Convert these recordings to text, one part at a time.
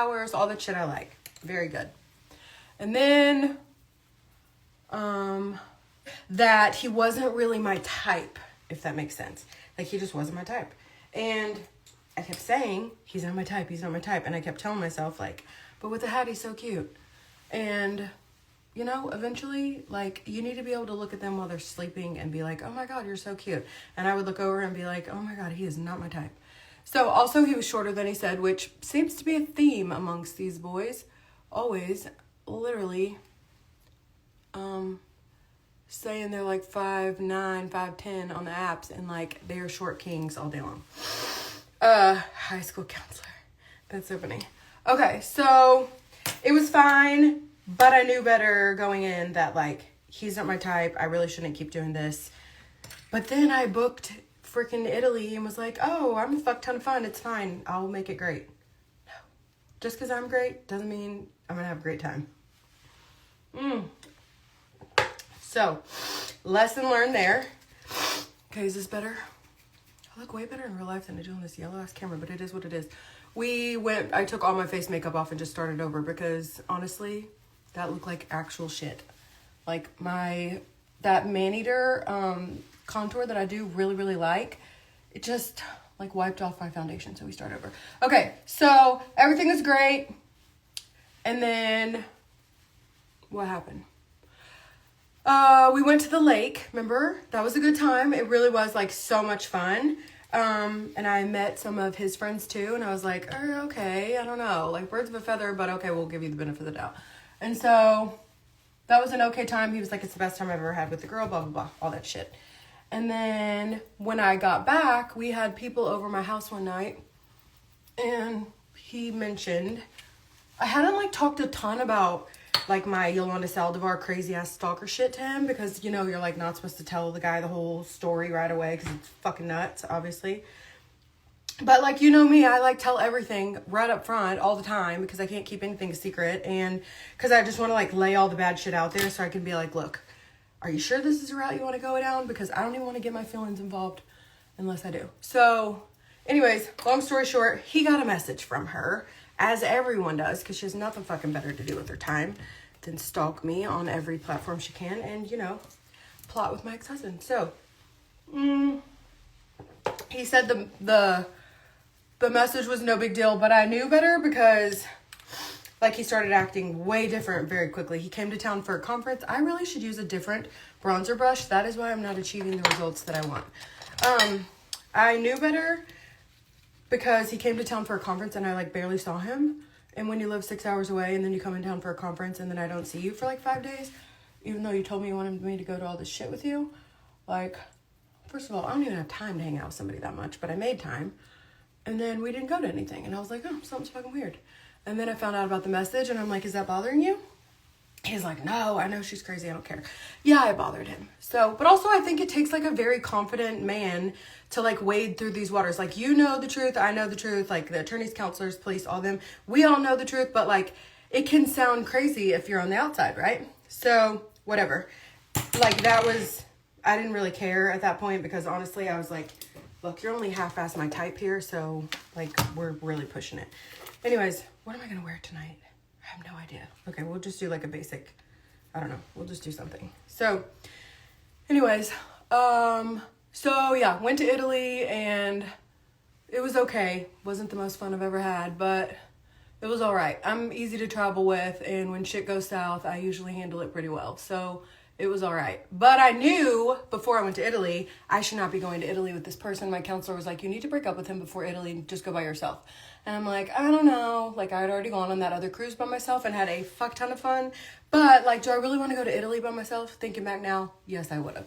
flowers, all that shit I like. Very good. And then, that he wasn't really my type, if that makes sense. Like, he just wasn't my type. And I kept saying, he's not my type, he's not my type. And I kept telling myself, like, but with the hat, he's so cute. And, you know, eventually, like, you need to be able to look at them while they're sleeping and be like, oh my God, you're so cute. And I would look over and be like, oh my God, he is not my type. So, also, he was shorter than he said, which seems to be a theme amongst these boys. Always, literally, saying they're like 5'9", 5'10" on the apps, and like they are short kings all day long. High school counselor. That's so funny. Okay, so it was fine, but I knew better going in that like he's not my type. I really shouldn't keep doing this. But then I booked freaking Italy and was like, oh, I'm a fuck ton of fun. It's fine. I'll make it great. No, just because I'm great doesn't mean I'm gonna have a great time. So, lesson learned there. Okay, is this better? I look way better in real life than I do on this yellow ass camera, but it is what it is. I took all my face makeup off and just started over because honestly, that looked like actual shit. Like that man-eater contour that I do really, really like, it just like wiped off my foundation, so we start over. Okay, so everything was great. And then what happened? We went to the lake, remember? That was a good time. It really was like so much fun. And I met some of his friends too, and I was like, oh, okay, I don't know, like birds of a feather, but okay, we'll give you the benefit of the doubt. And so that was an okay time. He was like, it's the best time I've ever had with the girl, blah, blah, blah, all that shit. And then when I got back, we had people over my house one night, and he mentioned, I hadn't like talked a ton about like my Yolanda Saldivar crazy ass stalker shit to him because, you know, you're like not supposed to tell the guy the whole story right away because it's fucking nuts, obviously. But like, you know me, I like tell everything right up front all the time because I can't keep anything a secret, and because I just want to like lay all the bad shit out there so I can be like, look, are you sure this is the route you want to go down? Because I don't even want to get my feelings involved unless I do. So anyways, long story short, he got a message from her, as everyone does, because she has nothing fucking better to do with her time than stalk me on every platform she can and, you know, plot with my ex-husband. So, he said the message was no big deal, but I knew better because, like, he started acting way different very quickly. He came to town for a conference. I really should use a different bronzer brush. That is why I'm not achieving the results that I want. I knew better because he came to town for a conference and I like barely saw him. And when you live 6 hours away and then you come in town for a conference and then I don't see you for like 5 days, even though you told me you wanted me to go to all this shit with you, like, first of all, I don't even have time to hang out with somebody that much, but I made time. And then we didn't go to anything. And I was like, oh, something's fucking weird. And then I found out about the message and I'm like, is that bothering you? He's like, no, I know she's crazy. I don't care. Yeah, I bothered him. So, but also I think it takes like a very confident man to like wade through these waters. Like, you know the truth. I know the truth. Like the attorneys, counselors, police, all them. We all know the truth, but like it can sound crazy if you're on the outside, right? So whatever. Like that was, I didn't really care at that point because honestly, I was like, look, you're only half-assed my type here. So like, we're really pushing it. Anyways, what am I going to wear tonight? I have no idea. Okay, we'll just do like a basic, I don't know. We'll just do something. So anyways, so yeah, went to Italy and it was okay. Wasn't the most fun I've ever had, but it was all right. I'm easy to travel with, and when shit goes south, I usually handle it pretty well. So it was all right. But I knew before I went to Italy, I should not be going to Italy with this person. My counselor was like, you need to break up with him before Italy and just go by yourself. And I'm like, I don't know. Like, I had already gone on that other cruise by myself and had a fuck ton of fun. But, like, do I really want to go to Italy by myself? Thinking back now, yes, I would have.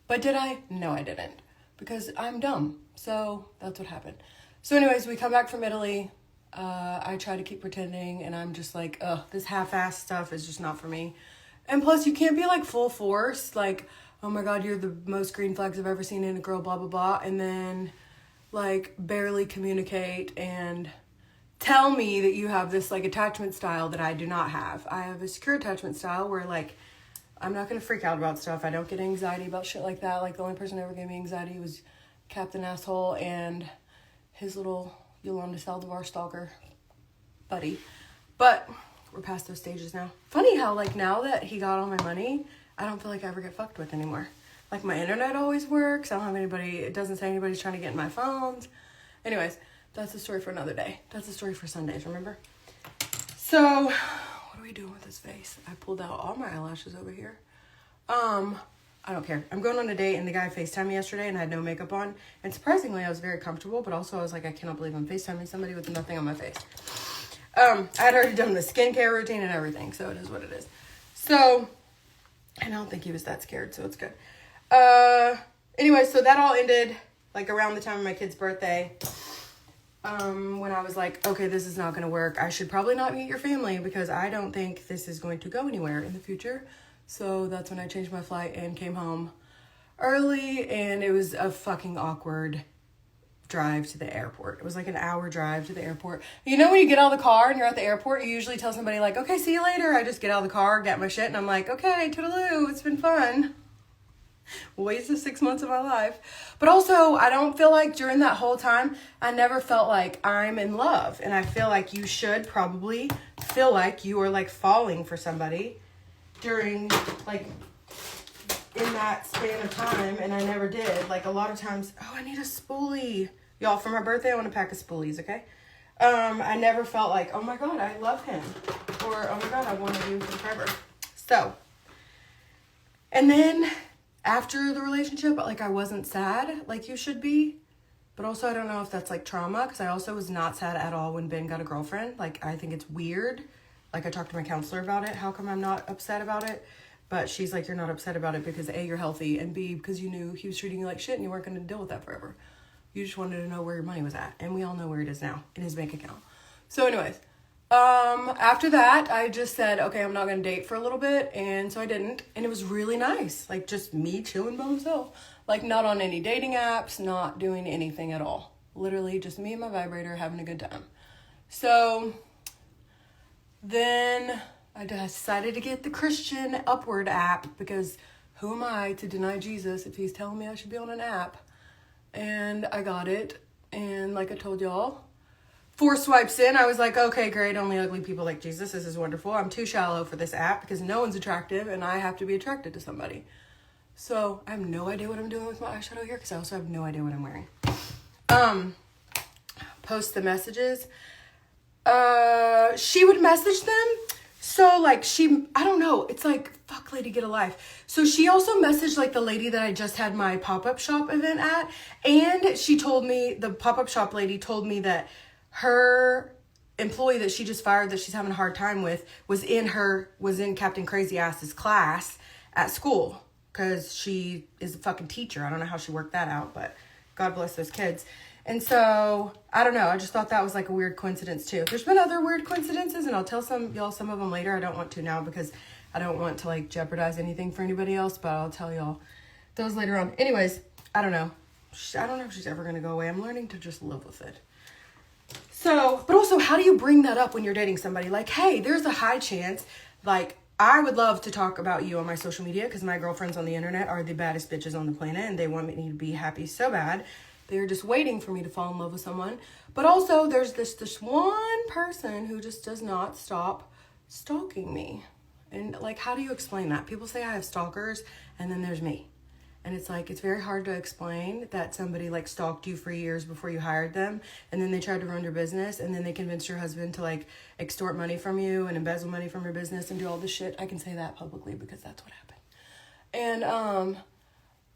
But did I? No, I didn't. Because I'm dumb. So that's what happened. So anyways, we come back from Italy. I try to keep pretending. And I'm just like, ugh, this half-assed stuff is just not for me. And plus, you can't be, like, full force. Like, oh, my God, you're the most green flags I've ever seen in a girl, blah, blah, blah. And then, like, barely communicate and tell me that you have this, like, attachment style that I do not have. I have a secure attachment style where, like, I'm not going to freak out about stuff. I don't get anxiety about shit like that. Like, the only person who ever gave me anxiety was Captain Asshole and his little Yolanda Saldivar stalker buddy. But we're past those stages now. Funny how, like, now that he got all my money, I don't feel like I ever get fucked with anymore. Like, my internet always works. I don't have anybody, it doesn't say anybody's trying to get in my phones. Anyways, that's a story for another day. That's a story for Sundays, remember? So, what are we doing with this face? I pulled out all my eyelashes over here. I don't care. I'm going on a date, and the guy FaceTimed me yesterday, and I had no makeup on. And surprisingly, I was very comfortable, but also I was like, I cannot believe I'm FaceTiming somebody with nothing on my face. I had already done the skincare routine and everything, so it is what it is. So, and I don't think he was that scared, so it's good. Anyway, so that all ended, like, around the time of my kid's birthday. When I was like, okay, this is not going to work. I should probably not meet your family because I don't think this is going to go anywhere in the future. So that's when I changed my flight and came home early, and it was a fucking awkward drive to the airport. It was like an hour drive to the airport. You know, when you get out of the car and you're at the airport, you usually tell somebody like, okay, see you later. I just get out of the car, get my shit, and I'm like, okay, toodaloo, it's been fun. Wasted 6 months of my life. But also, I don't feel like during that whole time, I never felt like I'm in love. And I feel like you should probably feel like you are like falling for somebody during, like, in that span of time, and I never did. Like, a lot of times, oh, I need a spoolie. Y'all, for my birthday, I want a pack of spoolies, okay? I never felt like, oh my God, I love him. Or, oh my God, I want to be with him forever. So, and then after the relationship, like, I wasn't sad like you should be. But also, I don't know if that's, like, trauma, because I also was not sad at all when Ben got a girlfriend. Like, I think it's weird. Like, I talked to my counselor about it. How come I'm not upset about it? But she's like, you're not upset about it because A, you're healthy, and B, because you knew he was treating you like shit and you weren't going to deal with that forever. You just wanted to know where your money was at. And we all know where it is now, in his bank account. So anyways, after that, I just said, okay, I'm not going to date for a little bit. And so I didn't. And it was really nice. Like, just me chilling by myself. Like, not on any dating apps, not doing anything at all. Literally just me and my vibrator having a good time. So then I decided to get the Christian Upward app because who am I to deny Jesus if he's telling me I should be on an app? And I got it. And like I told y'all, 4 swipes in, I was like, okay, great. Only ugly people like Jesus. This is wonderful. I'm too shallow for this app because no one's attractive and I have to be attracted to somebody. So I have no idea what I'm doing with my eyeshadow here because I also have no idea what I'm wearing. Post the messages. She would message them. So, like, I don't know. It's like, fuck, lady, get a life. So she also messaged, like, the lady that I just had my pop-up shop event at. And she told me, the pop-up shop lady told me that her employee that she just fired that she's having a hard time with was in Captain Crazy Ass's class at school. Because she is a fucking teacher. I don't know how she worked that out, but God bless those kids. And so, I don't know. I just thought that was like a weird coincidence too. There's been other weird coincidences, and I'll tell some of them later. I don't want to now because I don't want to like jeopardize anything for anybody else, but I'll tell y'all those later on. Anyways, I don't know. I don't know if she's ever going to go away. I'm learning to just live with it. So, but also, how do you bring that up when you're dating somebody? Like, hey, there's a high chance, like, I would love to talk about you on my social media because my girlfriends on the internet are the baddest bitches on the planet, and they want me to be happy so bad. They're just waiting for me to fall in love with someone. But also, there's this one person who just does not stop stalking me. And, like, how do you explain that? People say I have stalkers, and then there's me. And it's, like, it's very hard to explain that somebody, like, stalked you for years before you hired them, and then they tried to run your business, and then they convinced your husband to, like, extort money from you and embezzle money from your business and do all this shit. I can say that publicly because that's what happened.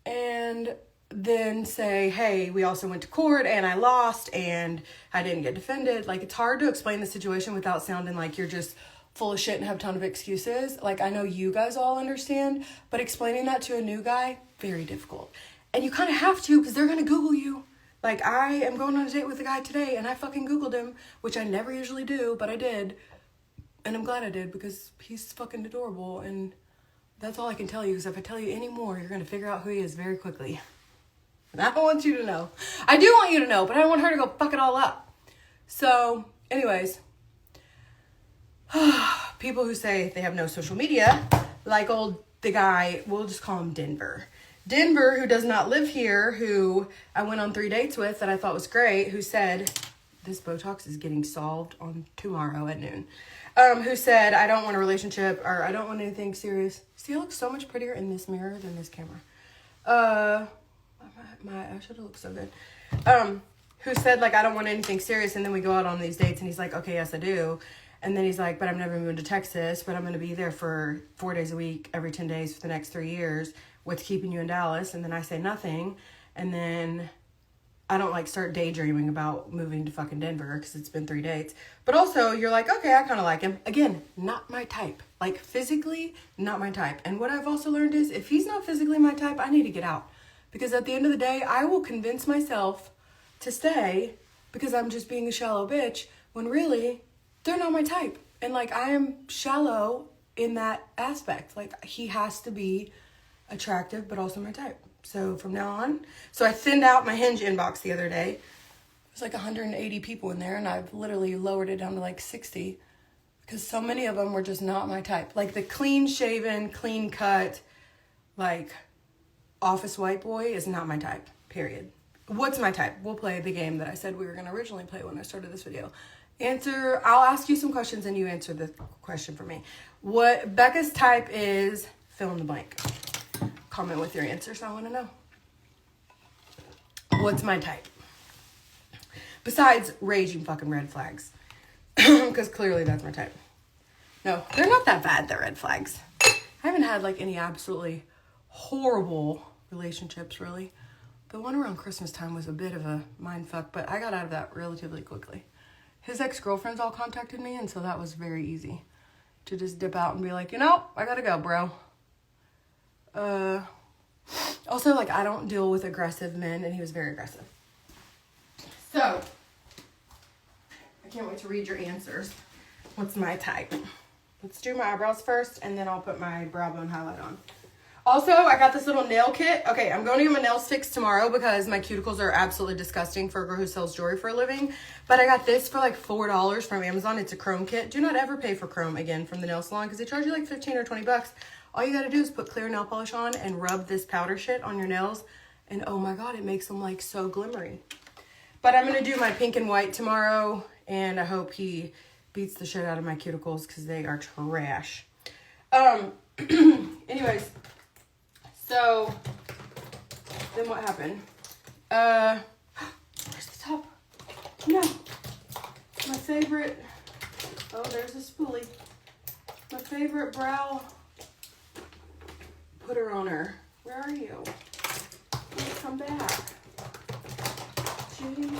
And then say, hey, we also went to court and I lost and I didn't get defended. Like, it's hard to explain the situation without sounding like you're just full of shit and have a ton of excuses. Like, I know you guys all understand, but explaining that to a new guy, very difficult. And you kind of have to because they're going to Google you. Like, I am going on a date with a guy today and I fucking Googled him, which I never usually do, but I did. And I'm glad I did because he's fucking adorable. And that's all I can tell you, because if I tell you any more, you're going to figure out who he is very quickly. And I don't want you to know. I do want you to know, but I don't want her to go fuck it all up. So, anyways, people who say they have no social media, like the guy, we'll just call him Denver. Denver, who does not live here, who I went on 3 dates with that I thought was great, who said this Botox is getting solved on tomorrow at noon. Who said, I don't want a relationship, or I don't want anything serious. See, I look so much prettier in this mirror than this camera. My eyeshadow looks so good. Who said, like, I don't want anything serious, and then we go out on these dates, and he's like, okay, yes, I do. And then he's like, but I'm never moving to Texas, but I'm going to be there for 4 days a week, every 10 days for the next 3 years. What's keeping you in Dallas? And then I say nothing. And then I don't, like, start daydreaming about moving to fucking Denver because it's been 3 dates. But also, you're like, okay, I kind of like him. Again, not my type. Like, physically, not my type. And what I've also learned is, if he's not physically my type, I need to get out. Because at the end of the day, I will convince myself to stay because I'm just being a shallow bitch, when really, they're not my type. And, like, I am shallow in that aspect. Like, he has to be attractive, but also my type. So from now on, so I thinned out my Hinge inbox the other day. There's like 180 people in there, and I've literally lowered it down to like 60 because so many of them were just not my type. Like the clean shaven, clean cut, like office white boy is not my type, period. What's my type? We'll play the game that I said we were going to originally play when I started this video. I'll ask you some questions and you answer the question for me. What Becca's type is, fill in the blank. Comment with your answers. I want to know. What's my type? Besides raging fucking red flags. Because clearly that's my type. No, they're not that bad, the red flags. I haven't had like any absolutely horrible relationships, really. The one around Christmas time was a bit of a mind fuck, but I got out of that relatively quickly. His ex-girlfriends all contacted me, and so that was very easy to just dip out and be like, you know, I gotta go, bro. Also, like, I don't deal with aggressive men, and he was very aggressive. So, I can't wait to read your answers. What's my type? Let's do my eyebrows first, and then I'll put my brow bone highlight on. Also, I got this little nail kit. Okay, I'm going to get my nails fixed tomorrow because my cuticles are absolutely disgusting for a girl who sells jewelry for a living. But I got this for like $4 from Amazon. It's a chrome kit. Do not ever pay for chrome again from the nail salon because they charge you like 15 or 20 bucks. All you gotta do is put clear nail polish on and rub this powder shit on your nails. And oh my God, it makes them like so glimmery. But I'm gonna do my pink and white tomorrow. And I hope he beats the shit out of my cuticles because they are trash. Anyways. So, then what happened? Where's the top? No. My favorite, oh, there's a spoolie. My favorite brow putter on her. Where are you? Please come back. Jeez.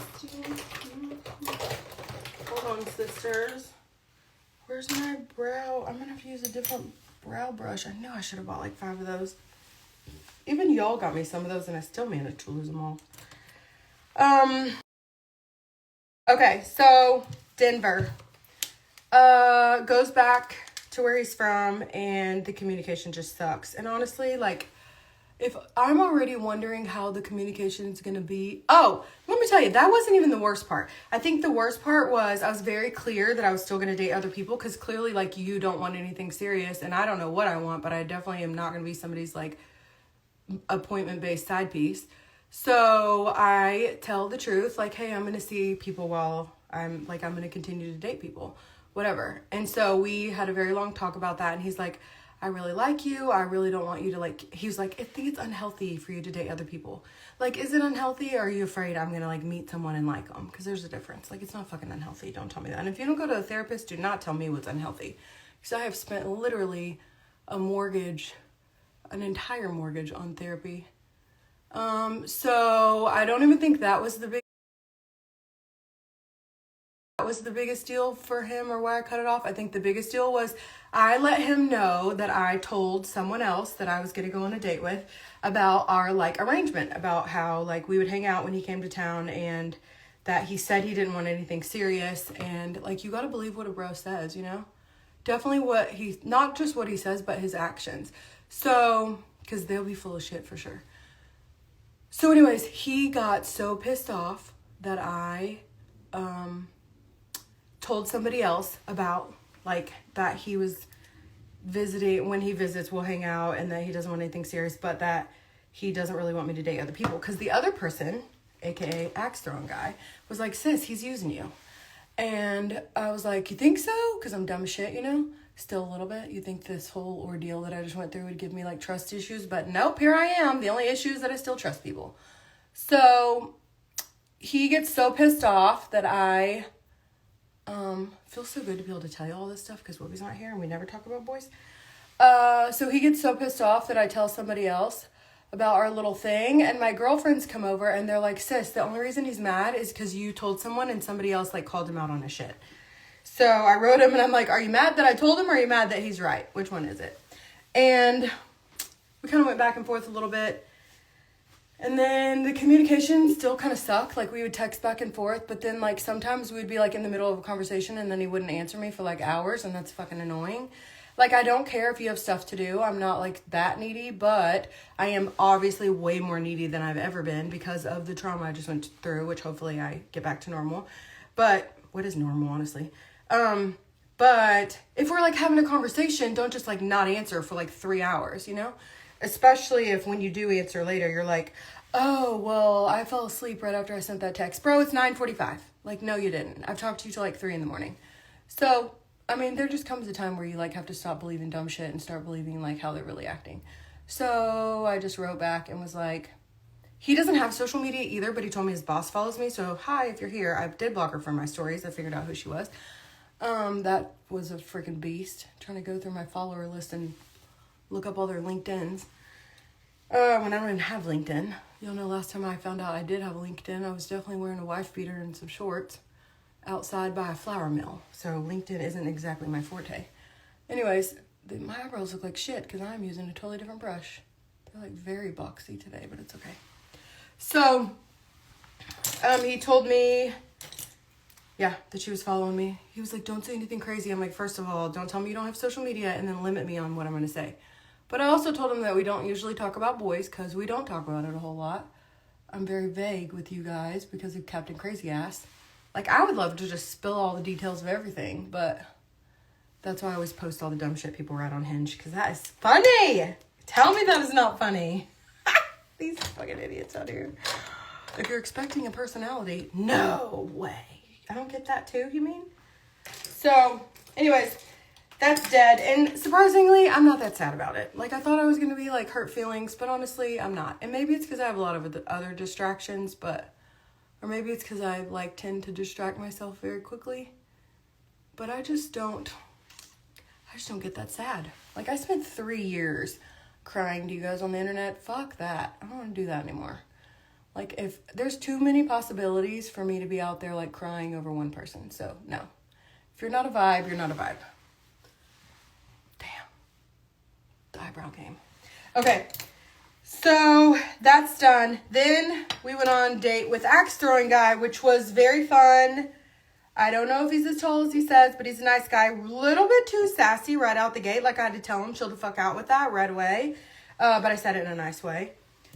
Hold on, sisters. Where's my brow? I'm gonna have to use a different brow brush. I know I should have bought like 5 of those. Even y'all got me some of those and I still managed to lose them all. Okay, so Denver. Goes back to where he's from and the communication just sucks. And honestly, like, if I'm already wondering how the communication is going to be. Oh, let me tell you, that wasn't even the worst part. I think the worst part was I was very clear that I was still going to date other people because clearly, like, you don't want anything serious. And I don't know what I want, but I definitely am not going to be somebody's, like, appointment-based side piece. So I tell the truth, like, hey, I'm going to see people while I'm going to continue to date people, whatever. And so we had a very long talk about that. And he's like, I really like you. I really don't want you to, like, he was like, I think it's unhealthy for you to date other people. Like, is it unhealthy? Or are you afraid I'm going to, like, meet someone and like them? Because there's a difference. Like, it's not fucking unhealthy. Don't tell me that. And if you don't go to a therapist, do not tell me what's unhealthy. Because I have spent literally an entire mortgage on therapy. So I don't even think that was the biggest deal for him or why I cut it off. I think the biggest deal was I let him know that I told someone else that I was going to go on a date with about our, like, arrangement, about how, like, we would hang out when he came to town and that he said he didn't want anything serious. And, like, you got to believe what a bro says, you know? Definitely not just what he says, but his actions. So, because they'll be full of shit for sure. So anyways, he got so pissed off that I told somebody else about, like, that he was visiting, when he visits, we'll hang out, and that he doesn't want anything serious, but that he doesn't really want me to date other people. Because the other person aka axe throwing guy, was like, sis, he's using you. And I was like, you think so? Because I'm dumb as shit, you know? Still a little bit. You think this whole ordeal that I just went through would give me like trust issues, but nope, here I am. The only issue is that I still trust people. So he gets so pissed off that I feels so good to be able to tell you all this stuff because Whoopi's not here and we never talk about boys. So he gets so pissed off that I tell somebody else about our little thing, and my girlfriends come over and they're like, sis, the only reason he's mad is because you told someone and somebody else like called him out on his shit. So I wrote him and I'm like, are you mad that I told him or are you mad that he's right? Which one is it? And we kind of went back and forth a little bit. And then the communication still kind of sucked. Like we would text back and forth, but then like sometimes we'd be like in the middle of a conversation and then he wouldn't answer me for like hours, and that's fucking annoying. Like, I don't care if you have stuff to do. I'm not, like, that needy, but I am obviously way more needy than I've ever been because of the trauma I just went through, which hopefully I get back to normal. But, what is normal, honestly? But if we're, like, having a conversation, don't just, like, not answer for, like, 3 hours, you know? Especially if when you do answer later, you're like, oh, well, I fell asleep right after I sent that text. Bro, it's 9:45. Like, no, you didn't. I've talked to you till, like, 3 in the morning. So I mean, there just comes a time where you, like, have to stop believing dumb shit and start believing, like, how they're really acting. So I just wrote back and was like, he doesn't have social media either, but he told me his boss follows me. So, hi, if you're here. I did block her from my stories. I figured out who she was. That was a freaking beast. Trying to go through my follower list and look up all their LinkedIns. When I don't even have LinkedIn. You'll know last time I found out I did have a LinkedIn, I was definitely wearing a wife beater and some shorts outside by a flour mill. So LinkedIn isn't exactly my forte. Anyways, my eyebrows look like shit because I'm using a totally different brush. They're like very boxy today, but it's okay. So, he told me, yeah, that she was following me. He was like, don't say anything crazy. I'm like, first of all, don't tell me you don't have social media and then limit me on what I'm going to say. But I also told him that we don't usually talk about boys because we don't talk about it a whole lot. I'm very vague with you guys because of Captain Crazy Ass. Like, I would love to just spill all the details of everything, but that's why I always post all the dumb shit people write on Hinge, because that is funny! Tell me that is not funny. These fucking idiots out here. If you're expecting a personality, no way. I don't get that too, you mean? So, anyways, that's dead. And surprisingly, I'm not that sad about it. Like, I thought I was going to be, like, hurt feelings, but honestly, I'm not. And maybe it's because I have a lot of other distractions, but... Or maybe it's because I, like, tend to distract myself very quickly. But I just don't get that sad. Like, I spent 3 years crying to you guys on the internet. Fuck that. I don't want to do that anymore. Like, if there's too many possibilities for me to be out there, like, crying over one person. So, no. If you're not a vibe, you're not a vibe. Damn. The eyebrow game. Okay. So, that's done. Then we went on a date with Axe Throwing Guy, which was very fun. I don't know if he's as tall as he says, but he's a nice guy. A little bit too sassy right out the gate. Like, I had to tell him, chill the fuck out with that right away. But I said it in a nice way.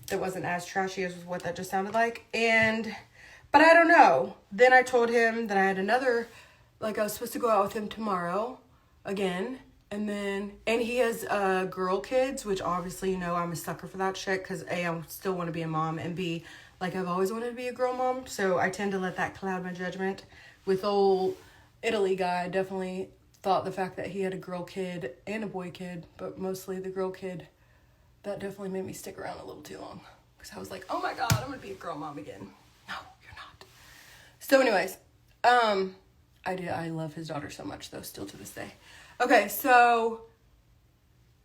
That wasn't as trashy as what that just sounded like. But I don't know. Then I told him that I had another, like, I was supposed to go out with him tomorrow again. And he has girl kids, which obviously, you know, I'm a sucker for that shit. Because A, I still want to be a mom. And B, like, I've always wanted to be a girl mom. So I tend to let that cloud my judgment. With old Italy guy, I definitely thought the fact that he had a girl kid and a boy kid, but mostly the girl kid, that definitely made me stick around a little too long. Because I was like, oh my God, I'm going to be a girl mom again. No, you're not. So anyways, I love his daughter so much though, still to this day. Okay, so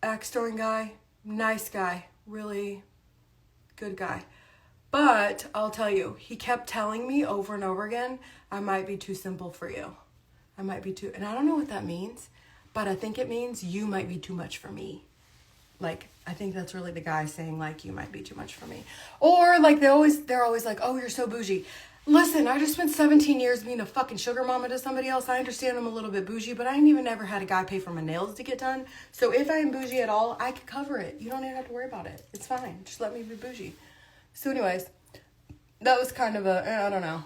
Axe Throwing Guy, nice guy, really good guy. But I'll tell you, he kept telling me over and over again, I might be too simple for you. I might be too, and I don't know what that means, but I think it means you might be too much for me. Like, I think that's really the guy saying, like, you might be too much for me. Or, like, they're always like, oh, you're so bougie. Listen, I just spent 17 years being a fucking sugar mama to somebody else. I understand I'm a little bit bougie, but I ain't even ever had a guy pay for my nails to get done. So if I am bougie at all, I could cover it. You don't even have to worry about it. It's fine. Just let me be bougie. So anyways, that was kind of I don't know.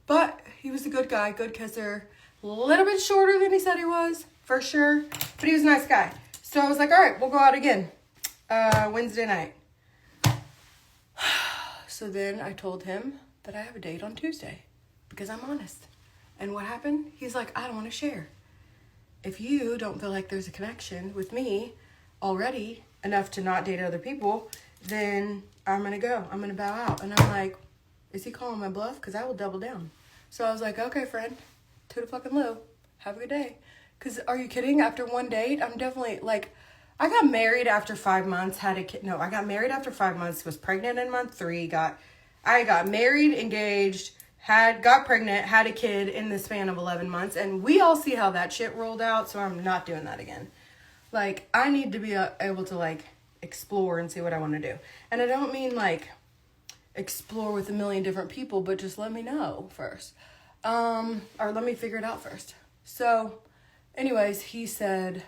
But he was a good guy, good kisser. A little bit shorter than he said he was, for sure. But he was a nice guy. So I was like, all right, we'll go out again. Wednesday night. So then I told him that I have a date on Tuesday because I'm honest. And what happened? He's like, I don't want to share. If you don't feel like there's a connection with me already enough to not date other people, then I'm going to go. I'm going to bow out. And I'm like, is he calling my bluff? Because I will double down. So I was like, okay, friend, to the fucking loo. Have a good day. Because are you kidding? After one date, I'm definitely like, I got married after 5 months, had a kid. No, I got married after 5 months, was pregnant in month 3, I got married, engaged, got pregnant, had a kid in the span of 11 months. And we all see how that shit rolled out. So I'm not doing that again. Like, I need to be able to like explore and see what I want to do. And I don't mean like explore with a million different people, but just let me know first. Or let me figure it out first. So anyways, he said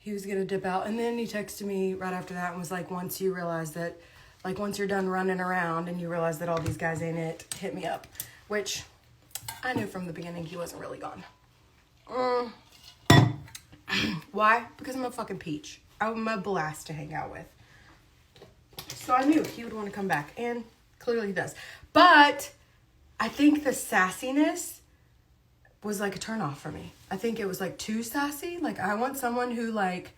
he was going to dip out. And then he texted me right after that and was like, once you realize that, like, once you're done running around and you realize that all these guys ain't it, hit me up. Which I knew from the beginning he wasn't really gone. Why? Because I'm a fucking peach. I'm a blast to hang out with. So I knew he would want to come back. And clearly he does. But I think the sassiness was like a turnoff for me. I think it was like too sassy. Like, I want someone who, like,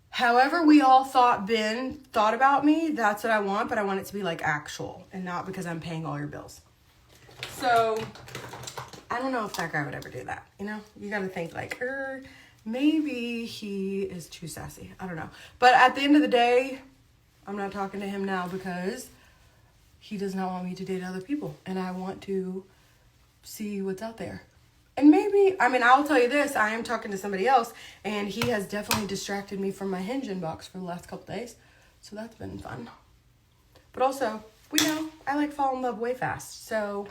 however we all thought about me, that's what I want, but I want it to be like actual and not because I'm paying all your bills. So I don't know if that guy would ever do that. You know, you got to think like, maybe he is too sassy. I don't know. But at the end of the day, I'm not talking to him now because he does not want me to date other people. And I want to see what's out there. And maybe, I mean, I'll tell you this, I am talking to somebody else, and he has definitely distracted me from my Hinge inbox for the last couple days. So that's been fun. But also, we know I like fall in love way fast. So,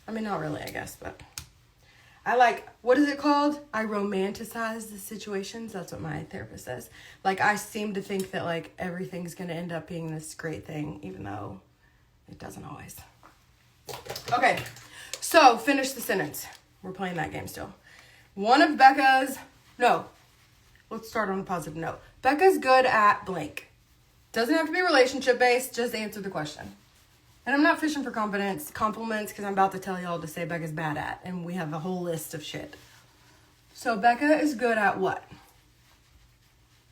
I mean, not really, I guess, but I like, what is it called? I romanticize the situations. That's what my therapist says. Like, I seem to think that, like, everything's going to end up being this great thing, even though it doesn't always. Okay, so finish the sentence. We're playing that game still. Let's start on a positive note. Becca's good at blank. Doesn't have to be relationship based, just answer the question. And I'm not fishing for compliments because I'm about to tell y'all to say Becca's bad at, and we have a whole list of shit. So Becca is good at what?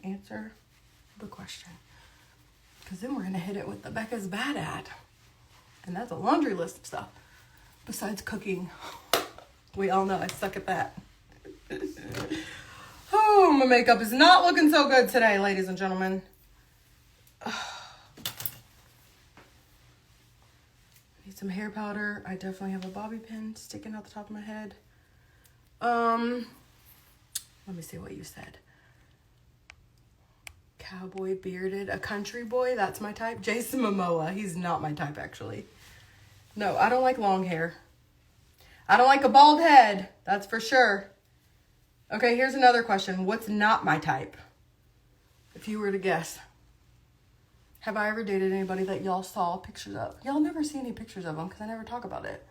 Answer the question. Because then we're going to hit it with the Becca's bad at. And that's a laundry list of stuff. Besides cooking. We all know I suck at that. Oh, my makeup is not looking so good today, ladies and gentlemen. Need some hair powder. I definitely have a bobby pin sticking out the top of my head. Let me see what you said. Cowboy, bearded, a country boy. That's my type. Jason Momoa. He's not my type, actually. No, I don't like long hair. I don't like a bald head. That's for sure. Okay, here's another question. What's not my type? If you were to guess. Have I ever dated anybody that y'all saw pictures of? Y'all never see any pictures of them because I never talk about it.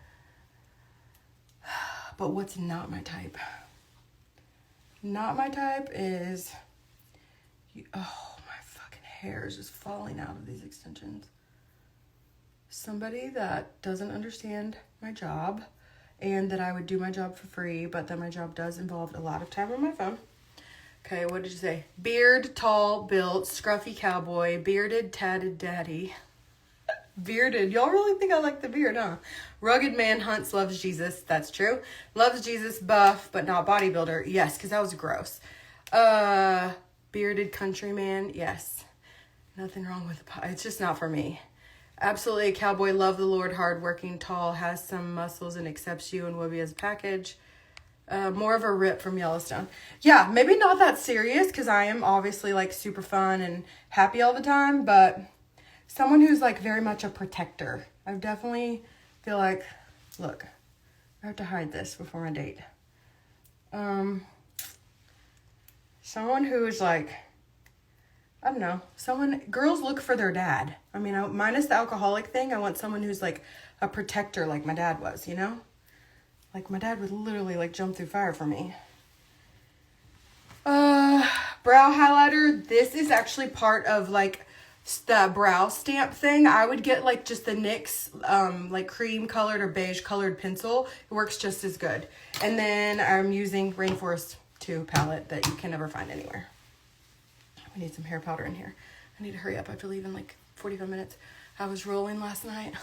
But what's not my type? Not my type is... Oh, my fucking hair is just falling out of these extensions. Somebody that doesn't understand my job and that I would do my job for free, but that my job does involve a lot of time on my phone. Okay, what did you say? Beard, tall, built, scruffy cowboy, bearded, tatted daddy. Bearded. Y'all really think I like the beard, huh? Rugged man, hunts, loves Jesus. That's true. Loves Jesus, buff, but not bodybuilder. Yes, because that was gross. Bearded country man. Yes. Nothing wrong with the it's just not for me. Absolutely a cowboy, love the Lord, hardworking, tall, has some muscles and accepts you and will be as a package. More of a Rip from Yellowstone. Yeah, maybe not that serious because I am obviously like super fun and happy all the time, but someone who's like very much a protector. I definitely feel like, look, I have to hide this before my date. Someone who's like, I don't know, girls look for their dad. I mean, minus the alcoholic thing, I want someone who's like a protector like my dad was, you know? Like my dad would literally like jump through fire for me. Brow highlighter. This is actually part of like the brow stamp thing, I would get like just the NYX like cream colored or beige colored pencil. It works just as good. And then I'm using Rainforest 2 palette that you can never find anywhere. We need some hair powder in here. I need to hurry up. I have to leave in like 45 minutes. I was rolling last night.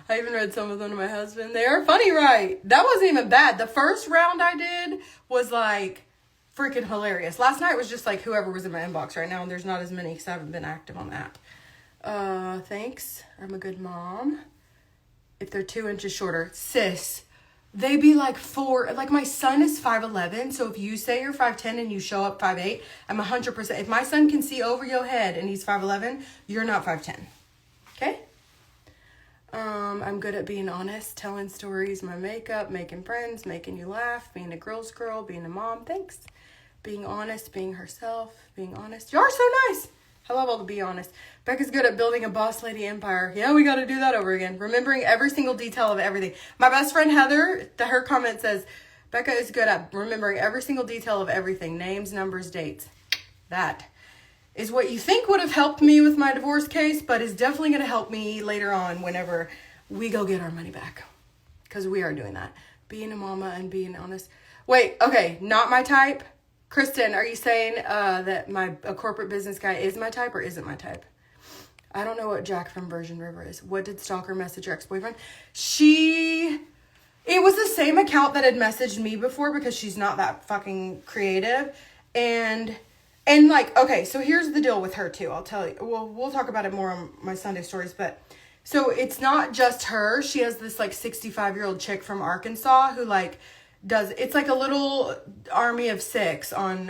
I even read some of them to my husband. They are funny, right? That wasn't even bad. The first round I did was like freaking hilarious. Last night was just like whoever was in my inbox right now, and there's not as many because I haven't been active on that. Thanks. I'm a good mom. If they're 2 inches shorter, sis, they be like 4. Like my son is 5'11", so if you say you're 5'10" and you show up 5'8", I'm 100%. If my son can see over your head and he's 5'11", you're not 5'10". Okay? I'm good at being honest, telling stories, my makeup, making friends, making you laugh, being a girl's girl, being a mom. Thanks. Being honest, being herself, being honest. You are so nice. I love all the be honest. Becca's good at building a boss lady empire. Yeah, we got to do that over again. Remembering every single detail of everything. My best friend Heather, her comment says, Becca is good at remembering every single detail of everything. Names, numbers, dates. That is what you think would have helped me with my divorce case, but is definitely going to help me later on whenever we go get our money back. Because we are doing that. Being a mama and being honest. Wait, okay, not my type. Kristen, are you saying that a corporate business guy is my type or isn't my type? I don't know what Jack from Virgin River is. What did Stalker message your ex-boyfriend? It was the same account that had messaged me before because she's not that fucking creative. And like, okay, so here's the deal with her too. I'll tell you. Well, we'll talk about it more on my Sunday stories, but so it's not just her. She has this like 65-year-old chick from Arkansas who like it's like a little army of 6 on,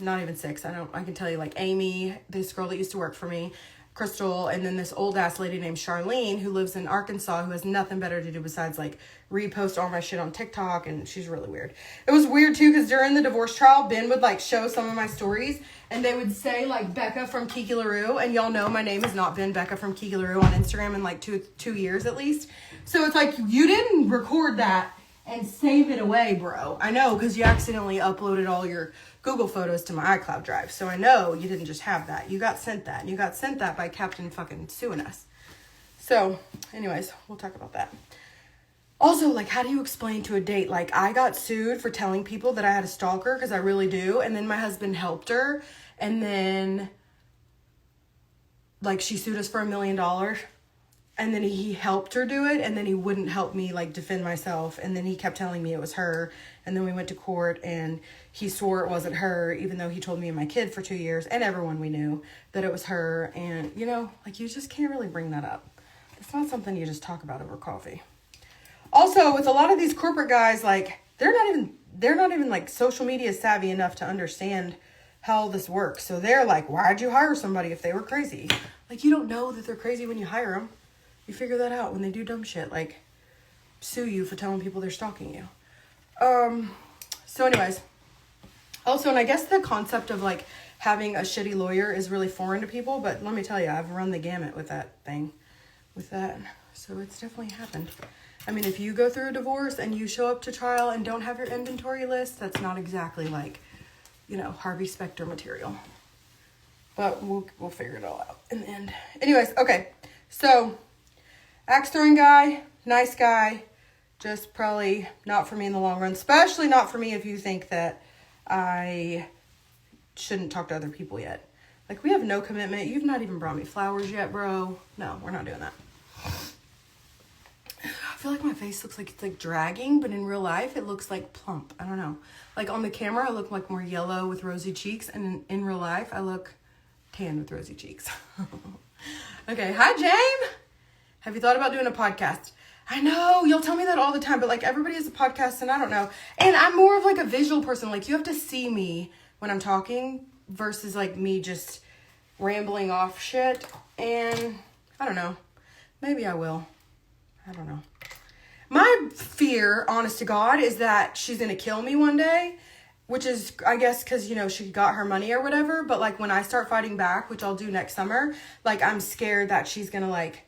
not even 6. I can tell you like Amy, this girl that used to work for me, Crystal, and then this old ass lady named Charlene who lives in Arkansas who has nothing better to do besides like repost all my shit on TikTok, and she's really weird. It was weird too because during the divorce trial, Ben would like show some of my stories and they would say like Becca from Kiki LaRue, and y'all know my name has not been Becca from Kiki LaRue on Instagram in like two years at least. So it's like you didn't record that and save it away, bro. I know, because you accidentally uploaded all your Google photos to my iCloud drive. So I know you didn't just have that. You got sent that. And you got sent that by Captain fucking suing us. So, anyways, we'll talk about that. Also, like, how do you explain to a date? Like, I got sued for telling people that I had a stalker, because I really do. And then my husband helped her. And then, like, she sued us for $1 million. And then he helped her do it, and then he wouldn't help me, like, defend myself. And then he kept telling me it was her. And then we went to court, and he swore it wasn't her, even though he told me and my kid for 2 years, and everyone we knew, that it was her. And, you know, like, you just can't really bring that up. It's not something you just talk about over coffee. Also, with a lot of these corporate guys, like, they're not even, like, social media savvy enough to understand how this works. So they're like, why'd you hire somebody if they were crazy? Like, you don't know that they're crazy when you hire them. You figure that out when they do dumb shit, like sue you for telling people they're stalking you. So anyways, also, and I guess the concept of like having a shitty lawyer is really foreign to people, but let me tell you, I've run the gamut with that. So it's definitely happened. I mean, if you go through a divorce and you show up to trial and don't have your inventory list, that's not exactly like, you know, Harvey Specter material. But we'll figure it all out in the end. Anyways, okay, so axe throwing guy, nice guy, just probably not for me in the long run, especially not for me if you think that I shouldn't talk to other people yet. Like, we have no commitment. You've not even brought me flowers yet, bro. No, we're not doing that. I feel like my face looks like it's like dragging, but in real life it looks like plump. I don't know. Like on the camera I look like more yellow with rosy cheeks, and in real life I look tan with rosy cheeks. Okay, hi James. Have you thought about doing a podcast? I know, you'll tell me that all the time, but like everybody has a podcast and I don't know. And I'm more of like a visual person. Like you have to see me when I'm talking versus like me just rambling off shit. And I don't know. Maybe I will. I don't know. My fear, honest to God, is that she's going to kill me one day, which is, I guess, because, you know, she got her money or whatever. But like when I start fighting back, which I'll do next summer, like I'm scared that she's going to like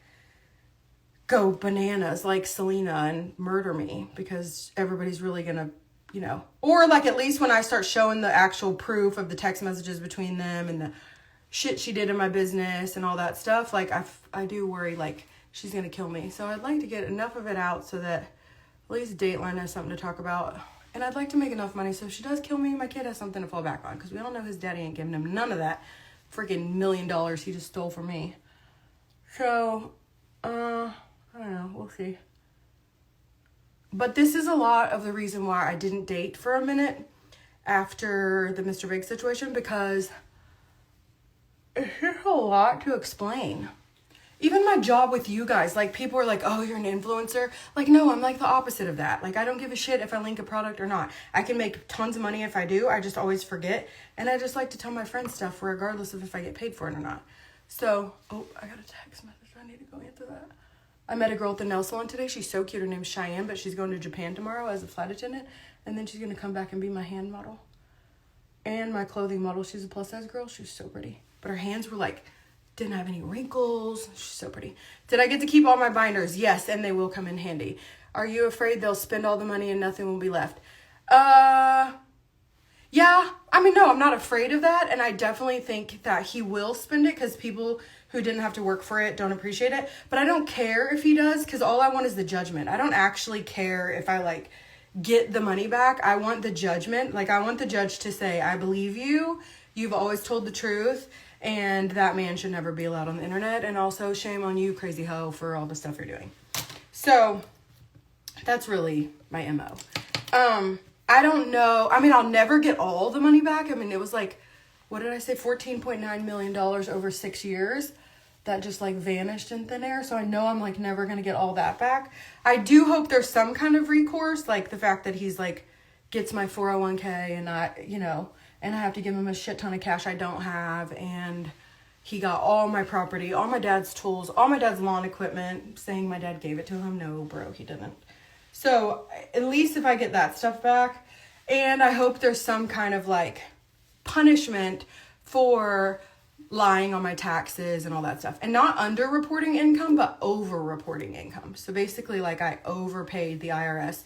go bananas like Selena and murder me because everybody's really gonna, you know, or like at least when I start showing the actual proof of the text messages between them and the shit she did in my business and all that stuff, like I do worry like she's gonna kill me. So I'd like to get enough of it out so that at least Dateline has something to talk about. And I'd like to make enough money so if she does kill me, my kid has something to fall back on. Because we all know his daddy ain't giving him none of that freaking $1 million he just stole from me. So, I don't know. We'll see. But this is a lot of the reason why I didn't date for a minute after the Mr. Big situation, because it's just a lot to explain. Even my job with you guys, like, people are like, oh, you're an influencer. Like, no, I'm like the opposite of that. Like, I don't give a shit if I link a product or not. I can make tons of money if I do. I just always forget. And I just like to tell my friends stuff regardless of if I get paid for it or not. So, oh, I got a text message. I need to go answer that. I met a girl at the nail salon today. She's so cute. Her name's Cheyenne, but she's going to Japan tomorrow as a flight attendant. And then she's going to come back and be my hand model. And my clothing model. She's a plus size girl. She's so pretty. But her hands were like, didn't have any wrinkles. She's so pretty. Did I get to keep all my binders? Yes, and they will come in handy. Are you afraid they'll spend all the money and nothing will be left? Yeah. I mean, no, I'm not afraid of that. And I definitely think that he will spend it because people who didn't have to work for it don't appreciate it. But I don't care if he does because all I want is the judgment. I don't actually care if I, like, get the money back. I want the judgment. Like, I want the judge to say, I believe you. You've always told the truth. And that man should never be allowed on the internet. And also, shame on you, crazy hoe, for all the stuff you're doing. So, that's really my MO. I don't know. I mean, I'll never get all the money back. I mean, it was like, what did I say? $14.9 million over 6 years. That just, like, vanished in thin air. So, I know I'm, like, never going to get all that back. I do hope there's some kind of recourse. Like, the fact that he's, like, gets my 401k and I, you know... And I have to give him a shit ton of cash I don't have. And he got all my property, all my dad's tools, all my dad's lawn equipment, saying my dad gave it to him. No, bro, he didn't. So at least if I get that stuff back. And I hope there's some kind of like punishment for lying on my taxes and all that stuff. And not under-reporting income, but over-reporting income. So basically, like, I overpaid the IRS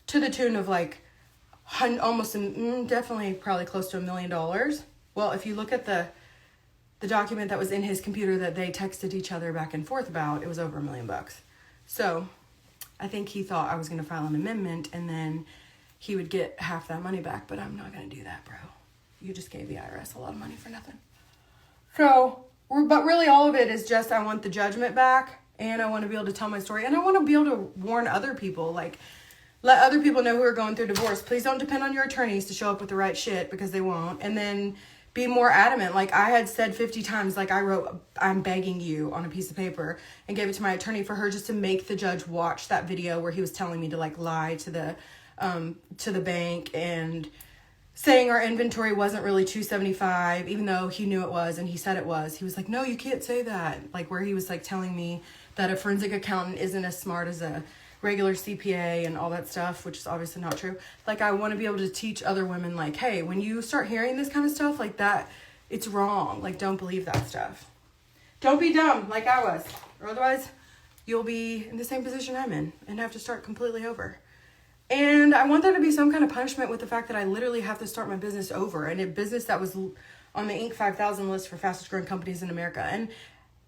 to the tune of like almost definitely probably close to $1 million. Well, if you look at the document that was in his computer that they texted each other back and forth about, it was over $1 million. So I think he thought I was going to file an amendment and then he would get half that money back, but I'm not going to do that, bro. You just gave the IRS a lot of money for nothing. So, but really all of it is just I want the judgment back and I want to be able to tell my story and I want to be able to warn other people, like, let other people know who are going through divorce. Please don't depend on your attorneys to show up with the right shit because they won't. And then be more adamant. Like I had said 50 times, like I wrote, I'm begging you on a piece of paper and gave it to my attorney for her just to make the judge watch that video where he was telling me to like lie to the bank and saying our inventory wasn't really 275, even though he knew it was and he said it was. He was like, no, you can't say that. Like where he was like telling me that a forensic accountant isn't as smart as a regular CPA and all that stuff, which is obviously not true. Like, I want to be able to teach other women, like, hey, when you start hearing this kind of stuff like that, it's wrong. Like, don't believe that stuff. Don't be dumb like I was, or otherwise you'll be in the same position I'm in and have to start completely over. And I want there to be some kind of punishment with the fact that I literally have to start my business over, and a business that was on the Inc. 5000 list for fastest growing companies in America. And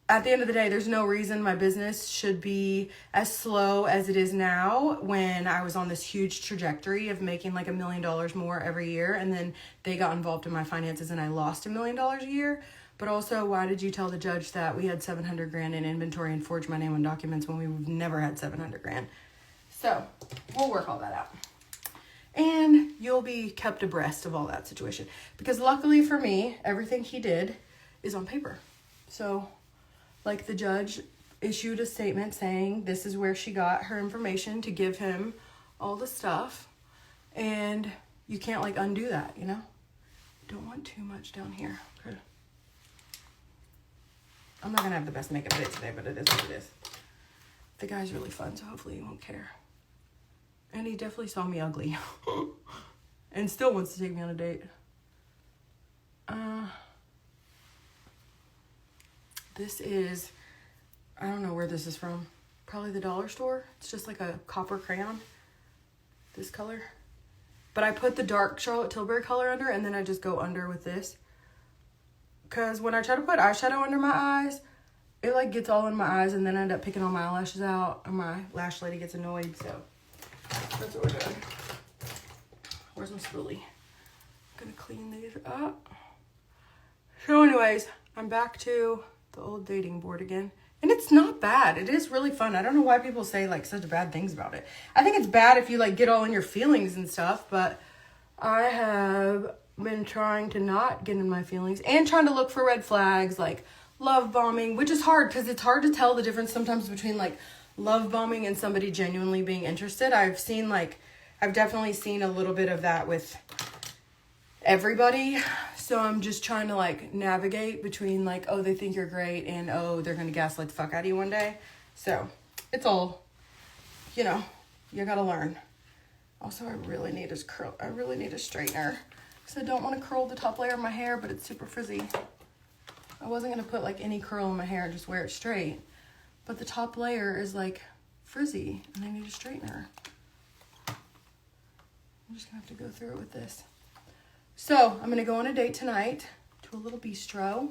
at the end of the day, there's no reason my business should be as slow as it is now when I was on this huge trajectory of making like $1 million more every year. And then they got involved in my finances and I lost $1 million a year. But also, why did you tell the judge that we had $700,000 in inventory and forged my name on documents when we've never had $700,000? So we'll work all that out. And you'll be kept abreast of all that situation. Because luckily for me, everything he did is on paper. So... like the judge issued a statement saying this is where she got her information to give him all the stuff. And you can't like undo that, you know? Don't want too much down here. Okay. I'm not going to have the best makeup day today, but it is what it is. The guy's really fun, so hopefully he won't care. And he definitely saw me ugly. And still wants to take me on a date. This is, I don't know where this is from. Probably the dollar store. It's just like a copper crayon. This color. But I put the dark Charlotte Tilbury color under and then I just go under with this Because when I try to put eyeshadow under my eyes, it like gets all in my eyes and then I end up picking all my eyelashes out and my lash lady gets annoyed. So that's what we're doing. Where's my spoolie? I'm gonna clean these up. So anyways, I'm back to the old dating board again. And it's not bad. It is really fun. I don't know why people say like such bad things about it. I think it's bad if you like get all in your feelings and stuff, but I have been trying to not get in my feelings and trying to look for red flags, like love bombing, which is hard because it's hard to tell the difference sometimes between like love bombing and somebody genuinely being interested. I've definitely seen a little bit of that with everybody. So I'm just trying to like navigate between like, oh, they think you're great and oh, they're going to gaslight the fuck out of you one day. So it's all, you know, you got to learn. Also, I really need a straightener because I don't want to curl the top layer of my hair, but it's super frizzy. I wasn't going to put like any curl in my hair and just wear it straight, but the top layer is like frizzy and I need a straightener. I'm just going to have to go through it with this. So I'm going to go on a date tonight to a little bistro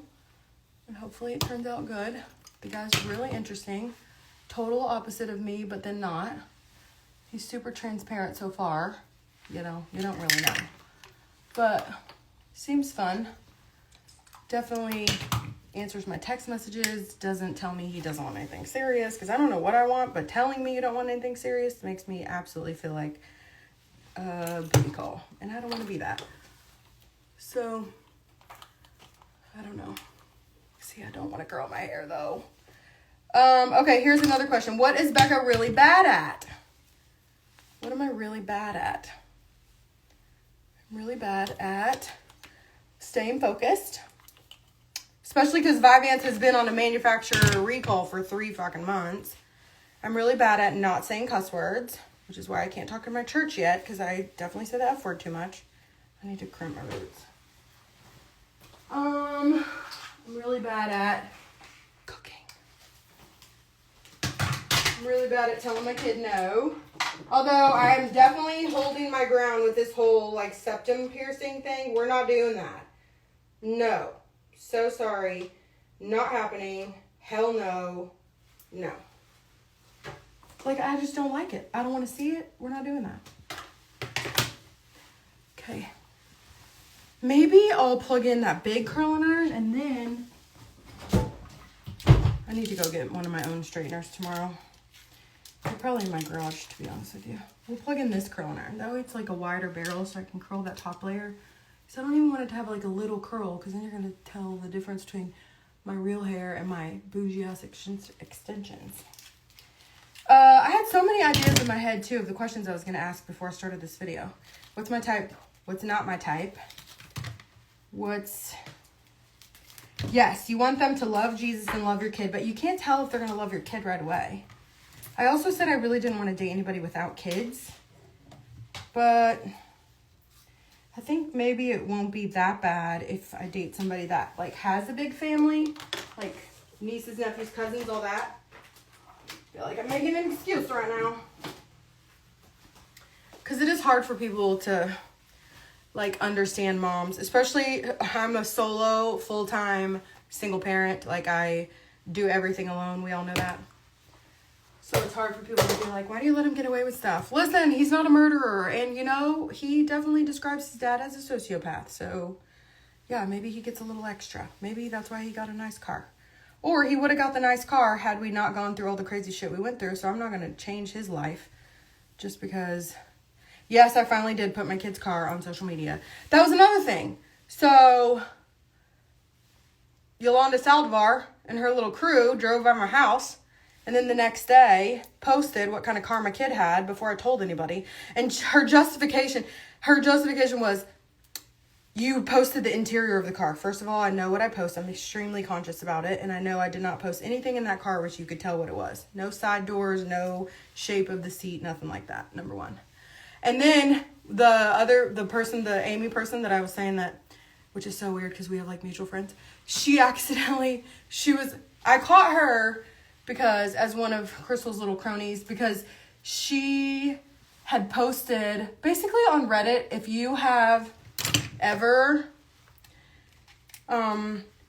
and hopefully it turns out good. The guy's really interesting. Total opposite of me, but then not. He's super transparent so far. You know, you don't really know. But seems fun. Definitely answers my text messages. Doesn't tell me he doesn't want anything serious because I don't know what I want, but telling me you don't want anything serious makes me absolutely feel like a booty call. And I don't want to be that. So, I don't know. See, I don't want to curl my hair, though. Okay, here's another question. What is Becca really bad at? What am I really bad at? I'm really bad at staying focused. Especially because Vyvanse has been on a manufacturer recall for 3 fucking months. I'm really bad at not saying cuss words, which is why I can't talk to my church yet, because I definitely say the F word too much. I need to crimp my roots. I'm really bad at cooking. I'm really bad at telling my kid no. Although I'm definitely holding my ground with this whole like septum piercing thing. We're not doing that. No. So sorry. Not happening. Hell no. No. Like I just don't like it. I don't want to see it. We're not doing that. Okay. Maybe I'll plug in that big curling iron and then I need to go get one of my own straighteners tomorrow. They're probably in my garage, to be honest with you. We'll plug in this curling iron. That way it's like a wider barrel so I can curl that top layer. So I don't even want it to have like a little curl because then you're going to tell the difference between my real hair and my bougie ass extensions. I had so many ideas in my head too of the questions I was going to ask before I started this video. What's my type? What's not my type? Yes, you want them to love Jesus and love your kid, but you can't tell if they're going to love your kid right away. I also said I really didn't want to date anybody without kids, but I think maybe it won't be that bad if I date somebody that like has a big family, like nieces, nephews, cousins, all that. I feel like I'm making an excuse right now. Because it is hard for people to like understand moms, especially I'm a solo, full-time, single parent. Like I do everything alone. We all know that. So it's hard for people to be like, why do you let him get away with stuff? Listen, he's not a murderer. And you know, he definitely describes his dad as a sociopath. So yeah, maybe he gets a little extra. Maybe that's why he got a nice car. Or he would have got the nice car had we not gone through all the crazy shit we went through. So I'm not going to change his life just because. Yes, I finally did put my kid's car on social media. That was another thing. So Yolanda Saldivar and her little crew drove by my house. And then the next day posted what kind of car my kid had before I told anybody. And her justification was, you posted the interior of the car. First of all, I know what I post. I'm extremely conscious about it. And I know I did not post anything in that car which you could tell what it was. No side doors, no shape of the seat, nothing like that. Number one. And then the Amy person that I was saying that, which is so weird because we have like mutual friends. I caught her because as one of Crystal's little cronies, because she had posted basically on Reddit, if you have ever,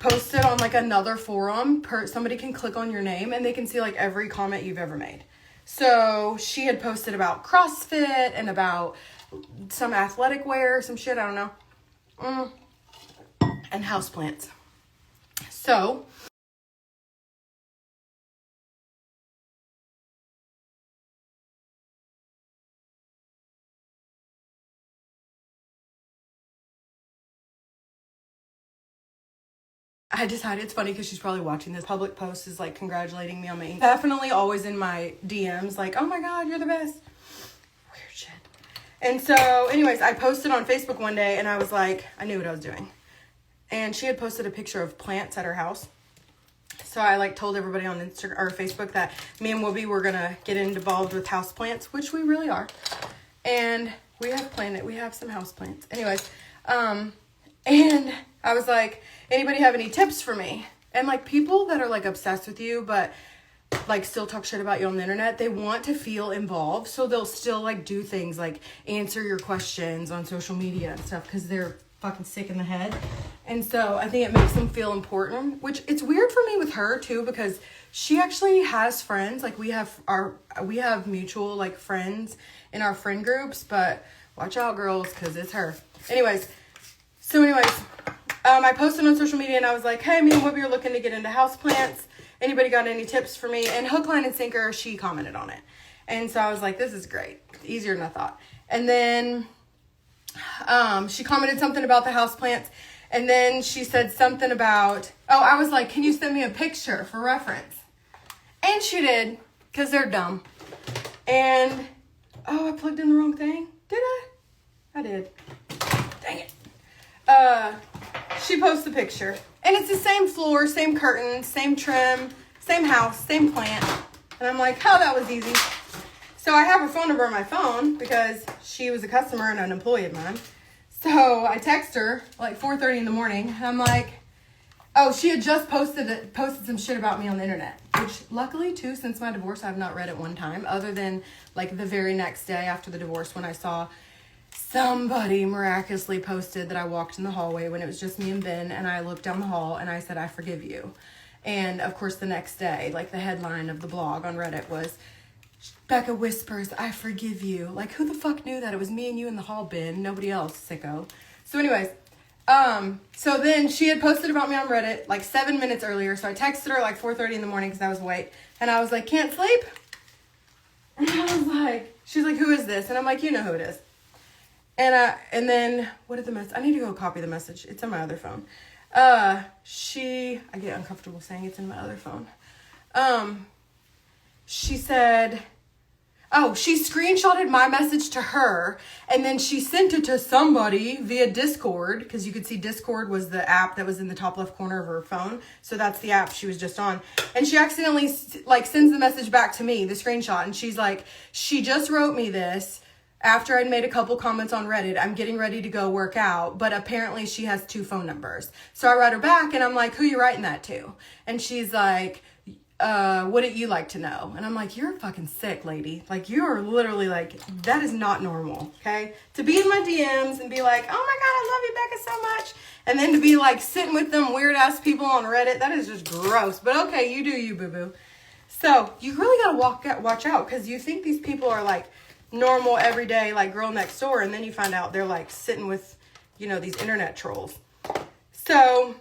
post it on like another forum. Somebody can click on your name and they can see like every comment you've ever made. So she had posted about CrossFit and about some athletic wear, some shit, I don't know. And houseplants. So I decided, it's funny because she's probably watching this. Public post is like congratulating me on my definitely always in my DMs like, oh my God, you're the best. Weird shit. And so anyways, I posted on Facebook one day and I was like, I knew what I was doing. And she had posted a picture of plants at her house. So I like told everybody on Instagram or Facebook that me and Whoopi were gonna get involved with house plants, which we really are. And we have some house plants. Anyways, and I was like, anybody have any tips for me? And like people that are like obsessed with you, but like still talk shit about you on the internet, they want to feel involved. So they'll still like do things like answer your questions on social media and stuff because they're fucking sick in the head. And so I think it makes them feel important, which it's weird for me with her too, because she actually has friends. Like we have mutual like friends in our friend groups, but watch out girls, cause it's her. Anyways, I posted on social media and I was like, hey, me and Whoopi are looking to get into houseplants. Anybody got any tips for me? And hook, line, and sinker, she commented on it. And so I was like, this is great. Easier than I thought. And then she commented something about the houseplants. And then she said something about, I was like, can you send me a picture for reference? And she did, because they're dumb. And, I plugged in the wrong thing. Did I? I did. Dang it. She posted the picture. And it's the same floor, same curtains, same trim, same house, same plant. And I'm like, oh, that was easy. So I have her phone number on my phone because she was a customer and an employee of mine. So I text her like 4:30 in the morning. And I'm like, she had just posted some shit about me on the internet. Which luckily too, since my divorce, I've not read it one time. Other than like the very next day after the divorce when I saw somebody miraculously posted that I walked in the hallway when it was just me and Ben, and I looked down the hall and I said, I forgive you. And of course the next day, like the headline of the blog on Reddit was, Becca whispers, I forgive you. Like who the fuck knew that? It was me and you in the hall, Ben, nobody else, sicko. So anyways, so then she had posted about me on Reddit like 7 minutes earlier. So I texted her like 4:30 in the morning because I was awake. And I was like, can't sleep? And I was like, she's like, who is this? And I'm like, you know who it is. And then what did the message? I need to go copy the message. It's on my other phone. I get uncomfortable saying it's in my other phone. She said, she screenshotted my message to her and then she sent it to somebody via Discord, because you could see Discord was the app that was in the top left corner of her phone. So that's the app she was just on. And she accidentally like sends the message back to me, the screenshot. And she's like, she just wrote me this after I'd made a couple comments on Reddit. I'm getting ready to go work out, but apparently she has 2 phone numbers. So I write her back and I'm like, who you writing that to? And she's like, wouldn't you like to know? And I'm like, you're fucking sick, lady. Like, you're literally like, that is not normal, okay? To be in my DMs and be like, oh my God, I love you, Becca, so much. And then to be like sitting with them weird ass people on Reddit, that is just gross. But okay, you do you, boo-boo. So you really gotta watch out, because you think these people are like normal, everyday, like girl next door, and then you find out they're like sitting with, these internet trolls. So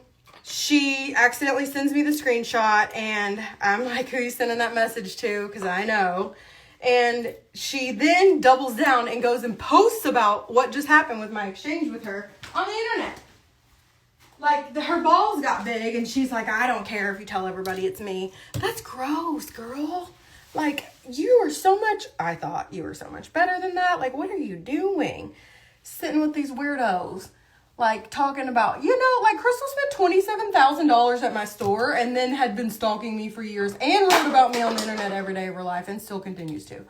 she accidentally sends me the screenshot and I'm like, who are you sending that message to? Because I know. And she then doubles down and goes and posts about what just happened with my exchange with her on the internet. Like, her balls got big and she's like, I don't care if you tell everybody it's me. That's gross, girl. Like, I thought you were so much better than that. Like, what are you doing? Sitting with these weirdos. Like, talking about, like, Crystal spent $27,000 at my store and then had been stalking me for years and wrote about me on the internet every day of her life and still continues to.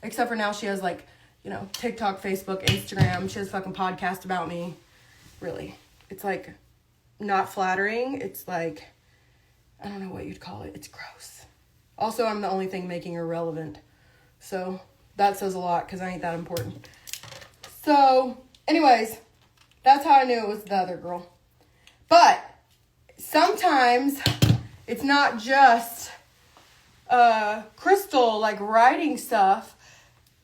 Except for now she has, like, TikTok, Facebook, Instagram. She has a fucking podcast about me. Really. It's, like, not flattering. It's, like, I don't know what you'd call it. It's gross. Also, I'm the only thing making her relevant. So, that says a lot because I ain't that important. So, anyways, that's how I knew it was the other girl. But sometimes it's not just Crystal like writing stuff.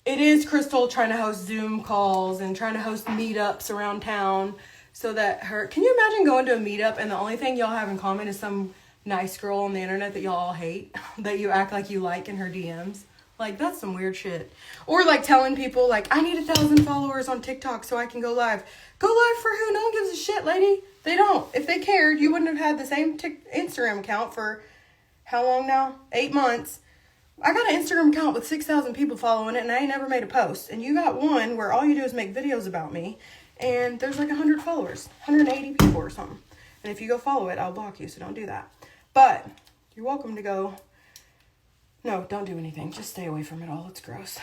It is Crystal trying to host Zoom calls and trying to host meetups around town so that can you imagine going to a meetup and the only thing y'all have in common is some nice girl on the internet that y'all all hate, that you act like you like in her DMs? Like, that's some weird shit. Or like telling people like, I need 1,000 followers on TikTok so I can go live. Go live for who? No one gives a shit, lady. They don't. If they cared, you wouldn't have had the same Instagram account for how long now? 8 months. I got an Instagram account with 6,000 people following it, and I ain't never made a post. And you got one where all you do is make videos about me, and there's like 100 followers, 180 people or something. And if you go follow it, I'll block you, so don't do that. But you're welcome to go. No, don't do anything. Just stay away from it all. It's gross.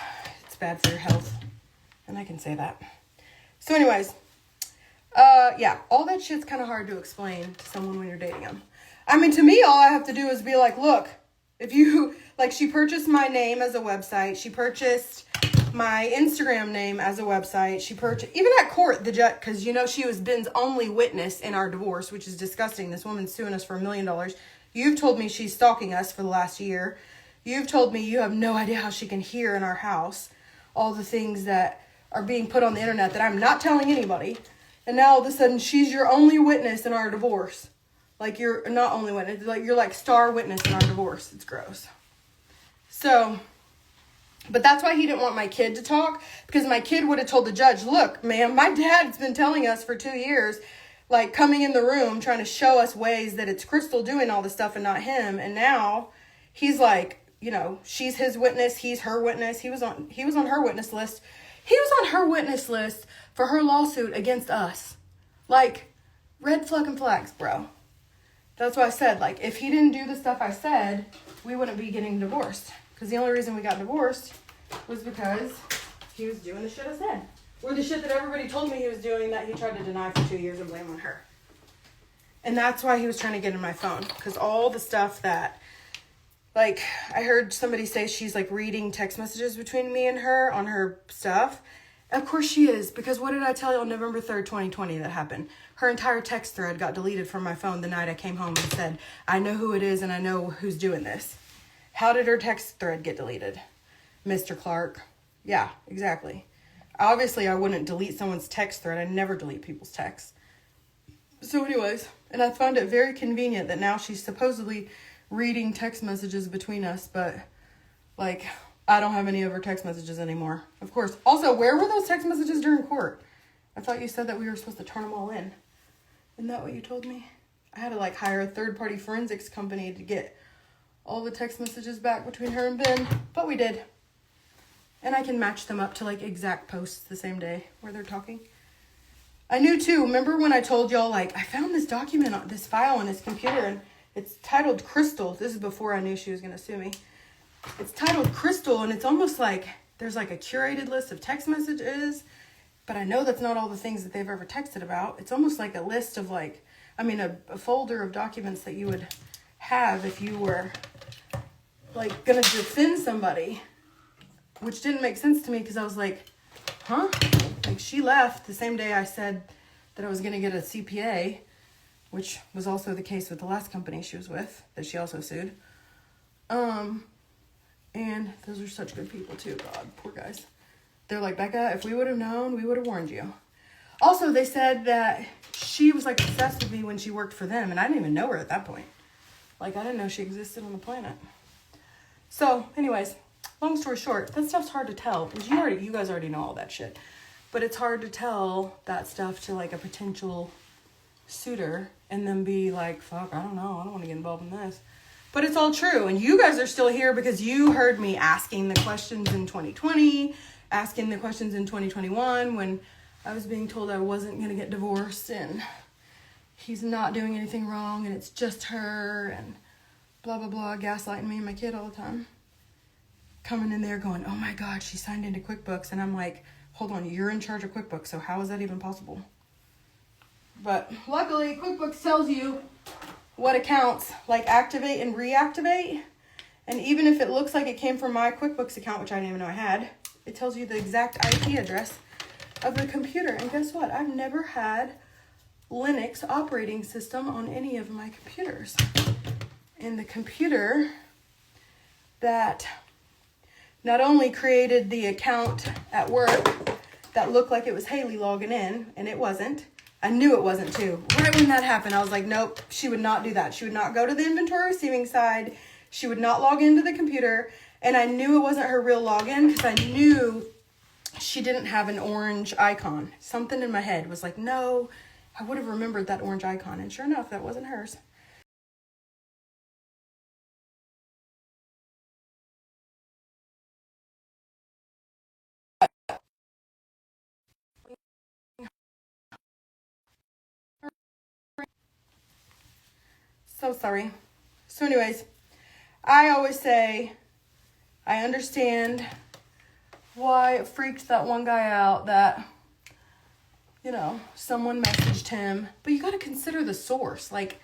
It's bad for your health. And I can say that. So anyways, yeah, all that shit's kind of hard to explain to someone when you're dating them. I mean, to me, all I have to do is be like, look, if you, like, she purchased my name as a website. She purchased my Instagram name as a website. She purchased, even at court, the judge, because, you know, she was Ben's only witness in our divorce, which is disgusting. This woman's suing us for $1 million. You've told me she's stalking us for the last year. You've told me you have no idea how she can hear in our house all the things that are being put on the internet that I'm not telling anybody. And now all of a sudden she's your only witness in our divorce. Like, you're not only witness, like, you're like star witness in our divorce. It's gross. So, but that's why he didn't want my kid to talk, because my kid would have told the judge, look, ma'am, my dad's been telling us for 2 years, like, coming in the room, trying to show us ways that it's Crystal doing all this stuff and not him. And now he's like, you know, she's his witness, he's her witness. He was on her witness list. He was on her witness list for her lawsuit against us. Like, red fucking flags, bro. That's why I said, like, if he didn't do the stuff I said, we wouldn't be getting divorced. Because the only reason we got divorced was because he was doing the shit I said. Or the shit that everybody told me he was doing that he tried to deny for 2 years and blame on her. And that's why he was trying to get in my phone. Because all the stuff that, like, I heard somebody say she's, like, reading text messages between me and her on her stuff. Of course she is, because what did I tell you on November 3rd, 2020 that happened? Her entire text thread got deleted from my phone the night I came home and said, I know who it is and I know who's doing this. How did her text thread get deleted? Mr. Clark. Yeah, exactly. Obviously, I wouldn't delete someone's text thread. I never delete people's texts. So anyways, and I found it very convenient that now she's supposedly reading text messages between us, but, like, I don't have any of her text messages anymore. Of course. Also, where were those text messages during court? I thought you said that we were supposed to turn them all in. Isn't that what you told me? I had to, like, hire a third-party forensics company to get all the text messages back between her and Ben. But we did. And I can match them up to, like, exact posts the same day where they're talking. I knew, too. Remember when I told y'all, like, I found this document, this file on his computer, and it's titled Crystal. This is before I knew she was going to sue me. It's titled Crystal, and it's almost like there's like a curated list of text messages, but I know that's not all the things that they've ever texted about. It's almost like a list of, like, I mean, a folder of documents that you would have if you were, like, going to defend somebody, which didn't make sense to me because I was like, huh? Like, she left the same day I said that I was going to get a CPA, which was also the case with the last company she was with, that she also sued. And those are such good people too. God, poor guys. They're like, Becca, if we would have known, we would have warned you. Also, they said that she was, like, obsessed with me when she worked for them, and I didn't even know her at that point. Like, I didn't know she existed on the planet. So, anyways, long story short, that stuff's hard to tell. Because you guys already know all that shit. But it's hard to tell that stuff to, like, a potential suitor and then be like, fuck, I don't know. I don't want to get involved in this. But it's all true. And you guys are still here because you heard me asking the questions in 2020, asking the questions in 2021 when I was being told I wasn't going to get divorced and he's not doing anything wrong and it's just her and blah, blah, blah, gaslighting me and my kid all the time. Coming in there going, oh my God, she signed into QuickBooks. And I'm like, hold on, you're in charge of QuickBooks, so how is that even possible? But luckily, QuickBooks tells you what accounts, like, activate and reactivate. And even if it looks like it came from my QuickBooks account, which I didn't even know I had, it tells you the exact IP address of the computer. And guess what? I've never had Linux operating system on any of my computers. And the computer that not only created the account at work that looked like it was Haley logging in, and it wasn't. I knew it wasn't too. Right when that happened, I was like, nope, she would not do that. She would not go to the inventory receiving side. She would not log into the computer. And I knew it wasn't her real login because I knew she didn't have an orange icon. Something in my head was like, no, I would have remembered that orange icon. And sure enough, that wasn't hers. So sorry. So anyways, I always say I understand why it freaked that one guy out that, you know, someone messaged him. But you got to consider the source. Like,